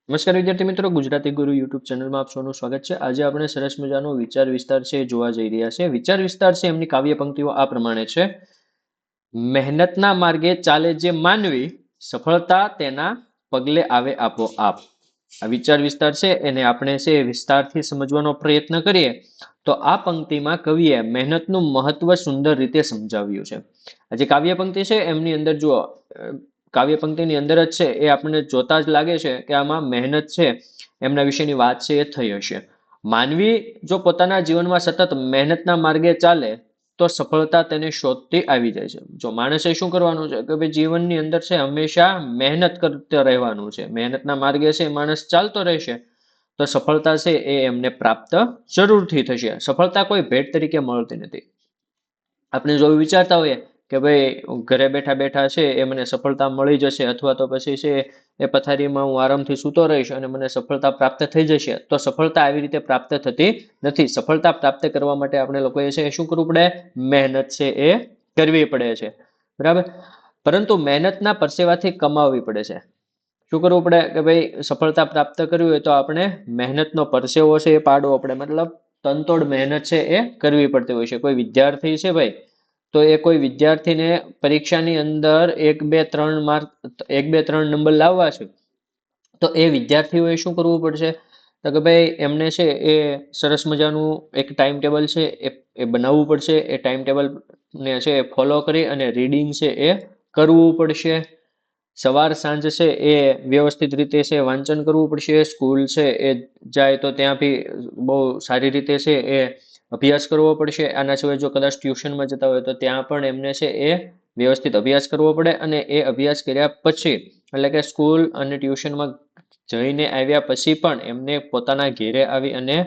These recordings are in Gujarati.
નમસ્કાર વિદ્યાર્થી મિત્રો, ગુજરાતી ગુરુ યુટ્યુબ ચેનલમાં આપ સૌનું સ્વાગત છે। આજે આપણે સરસ મજાનો વિચાર વિસ્તાર છે એ જોવા જઈ રહ્યા છે। વિચાર વિસ્તાર છે એમની કાવ્ય પંક્તિઓ આ પ્રમાણે છે। મહેનતના માર્ગે ચાલે જે માનવી, સફળતા તેના પગલે આવે આપોઆપ। આ વિચાર વિસ્તાર છે એને આપણે છે વિસ્તારથી સમજવાનો પ્રયત્ન કરીએ તો આ પંક્તિમાં કવિએ મહેનતનું મહત્વ સુંદર રીતે સમજાવ્યું છે। આ જે કાવ્ય પંક્તિ છે એમની અંદર જુઓ, કાવ્ય પંક્તિની અંદર જ છે એ આપણને જોતા જ લાગે છે કે આમાં મહેનત છે એમના વિશેની વાત છે એ થઈ હશે। માનવી જો પોતાના જીવનમાં સતત મહેનતના માર્ગે ચાલે તો સફળતા તેને શોધતી આવી જાય છે। જો માણસે શું કરવાનું છે કે ભાઈ જીવનની અંદર છે હંમેશા મહેનત કરતો રહેવાનું છે, મહેનતના માર્ગે છે માણસ ચાલતો રહેશે તો સફળતા છે એ એમને પ્રાપ્ત જરૂરથી થશે। સફળતા કોઈ ભેટ તરીકે મળતી નથી। આપણે જો વિચારતા હોઈએ કે ભાઈ ઘરે બેઠા બેઠા છે એ મને સફળતા મળી જશે અથવા તો પછી છે એ પથારીમાં હું આરામથી સૂતો રહીશ અને મને સફળતા પ્રાપ્ત થઈ જશે, તો સફળતા આવી રીતે પ્રાપ્ત થતી નથી। સફળતા પ્રાપ્ત કરવા માટે આપણે લોકોએ છે શું કરવું પડે? મહેનત છે એ કરવી પડે છે, બરાબર। પરંતુ મહેનતના પરસેવાથી કમાવવી પડે છે। શું કરવું પડે કે ભાઈ સફળતા પ્રાપ્ત કરવી હોય તો આપણે મહેનતનો પરસેવો છે એ પાડવો પડે, મતલબ તનતોડ મહેનત છે એ કરવી પડતી હોય છે। કોઈ વિદ્યાર્થી છે ભાઈ, તો એ કોઈ વિદ્યાર્થીને પરીક્ષાની અંદર 1 2 3 માર્ક 1 2 3 નંબર લાવવા છે તો એ વિદ્યાર્થીઓએ શું કરવું પડશે? તો કે ભાઈ એમને છે એ સરસ મજાનું એક ટાઈમ ટેબલ છે એ બનાવવું પડશે। એ ટાઈમ ટેબલ ને છે ફોલો કરી અને રીડિંગ છે એ કરવું પડશે। સવાર સાંજ છે એ વ્યવસ્થિત રીતે છે વાંચન કરવું પડશે। સ્કૂલ છે એ જાય તો ત્યાં બી બહુ સારી રીતે છે એ અભ્યાસ કરવો પડશે। આના સિવાય જો કદાચ ટ્યુશનમાં જતા હોય તો ત્યાં પણ એમને છે એ વ્યવસ્થિત અભ્યાસ કરવો પડે અને એ અભ્યાસ કર્યા પછી એટલે કે સ્કૂલ અને ટ્યુશનમાં જઈને આવ્યા પછી પણ એમને પોતાના ઘેરે આવી અને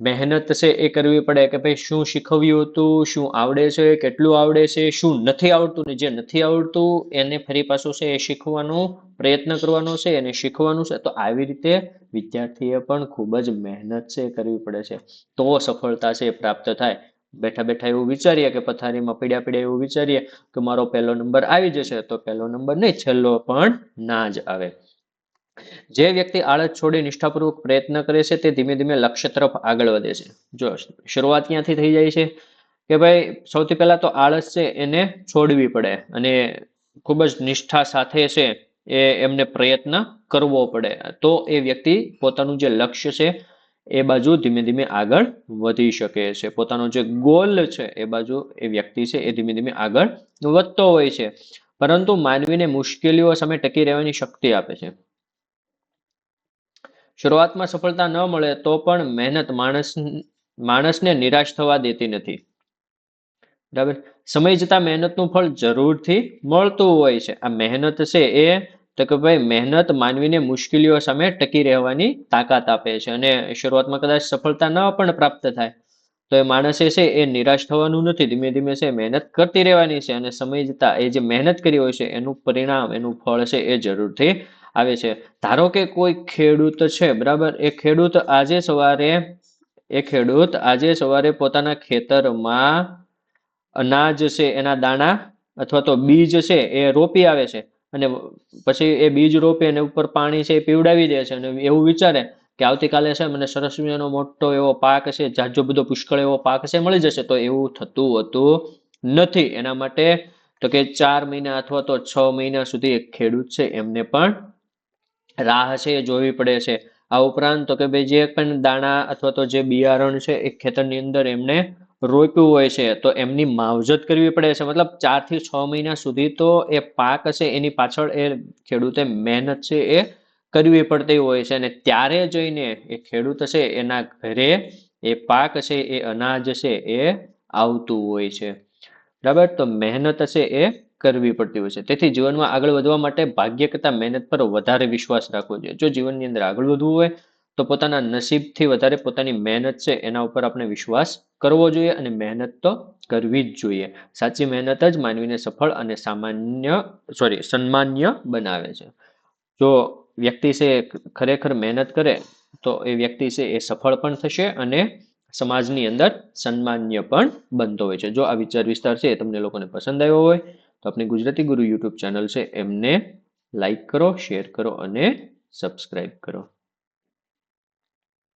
મહેનત છે એ કરવી પડે કે ભાઈ શું શીખવ્યું હતું, શું આવડે છે, કેટલું આવડે છે, શું નથી આવડતું, ને જે નથી આવડતું એને ફરી પાછું છે એ શીખવાનો પ્રયત્ન કરવાનો છે અને શીખવાનું છે। તો આવી રીતે વિદ્યાર્થીએ પણ ખૂબ જ મહેનત છે કરવી પડે છે તો સફળતા છે પ્રાપ્ત થાય। બેઠા બેઠા એવું વિચારીએ કે પથારીમાં પડ્યા પડ્યા એવું વિચારીએ કે મારો પહેલો નંબર આવી જશે, તો પહેલો નંબર નહીં, છેલ્લો પણ ના જ આવે। જે વ્યક્તિ આળસ છોડી નિષ્ઠાપૂર્વક પ્રયત્ન કરે છે તે ધીમે ધીમે લક્ષ્ય તરફ આગળ વધે છે। જો શરૂઆત ક્યાંથી થઈ જાય છે કે ભાઈ સૌથી પહેલા તો આળસ છે એને છોડવી પડે અને ખૂબ જ નિષ્ઠા સાથે છે એમને પ્રયત્ન કરવો પડે, તો એ વ્યક્તિ પોતાનું જે લક્ષ્ય છે એ બાજુ ધીમે ધીમે આગળ વધી શકે છે। પોતાનો જે ગોલ છે એ બાજુ એ વ્યક્તિ છે એ ધીમે ધીમે આગળ વધતો હોય છે। પરંતુ માનવીને મુશ્કેલીઓ સામે ટકી રહેવાની શક્તિ આપે છે। શરૂઆતમાં સફળતા ન મળે તો પણ મહેનત માણસને નિરાશ થવા દેતી નથી, બરાબર। સમય જતા મહેનતનું ફળ જરૂરથી મળતું હોય છે। આ મહેનત છે એ તો કે ભાઈ મહેનત માનવીને મુશ્કેલીઓ સામે ટકી રહેવાની તાકાત આપે છે અને શરૂઆતમાં કદાચ સફળતા ન પણ પ્રાપ્ત થાય તો એ માણસે છે એ નિરાશ થવાનું નથી, ધીમે ધીમે છે મહેનત કરતી રહેવાની છે અને સમય જતા એ જે મહેનત કરી હોય છે એનું પરિણામ, એનું ફળ છે એ જરૂરથી આવે છે। ધારો કે કોઈ ખેડૂત છે, બરાબર, એ ખેડૂત આજે સવારે પોતાના ખેતરમાં અનાજ છે એના દાણા અથવા તો બીજ છે એ રોપી આવે છે અને પછી એ બીજ રોપી અને ઉપર પાણી છે એ પીવડાવી દે છે અને એવું વિચારે કે આવતીકાલે છે મને સરસ મજાનો મોટો એવો પાક છે, જાજો બધો પુષ્કળ એવો પાક છે મળી જશે, તો એવું થતું હોતું નથી। એના માટે તો કે 4 મહિના અથવા તો 6 મહિના સુધી એક ખેડૂત છે એમને પણ રાહ છે એ જોવી પડે છે। આ ઉપરાંત તો કે ભાઈ જે પણ દાણા અથવા તો જે બિયારણ છે એ ખેતરની અંદર એમને રોપ્યું હોય છે તો એમની માવજત કરવી પડે છે, મતલબ 4 થી 6 મહિના સુધી તો એ પાક છે એની પાછળ એ ખેડૂતે મહેનત છે એ કરવી પડતી હોય છે અને ત્યારે જઈને એ ખેડૂત છે એના ઘરે એ પાક છે એ અનાજ છે એ આવતું હોય છે, બરાબર। તો મહેનત છે એ કરવી પડતી હોય છે। તેથી જીવનમાં આગળ વધવા માટે ભાગ્ય કરતાં મહેનત પર વધારે વિશ્વાસ રાખવો જોઈએ। જો જીવનની અંદર આગળ વધવું હોય તો પોતાના નસીબથી વધારે પોતાની મહેનત છે એના ઉપર આપણે વિશ્વાસ કરવો જોઈએ અને મહેનત તો કરવી જ જોઈએ। સાચી મહેનત જ માનવીને સફળ અને સન્માન્ય બનાવે છે। જો વ્યક્તિ છે ખરેખર મહેનત કરે તો એ વ્યક્તિ છે એ સફળ પણ થશે અને સમાજની અંદર સન્માન્ય પણ બનતો હોય છે। જો આ વિચાર વિસ્તાર છે એ તમને લોકોને પસંદ આવ્યો હોય તો આપણી ગુજરાતી ગુરુ યુટ્યુબ ચેનલ છે એમને લાઈક કરો, શેર કરો અને સબસ્ક્રાઇબ કરો.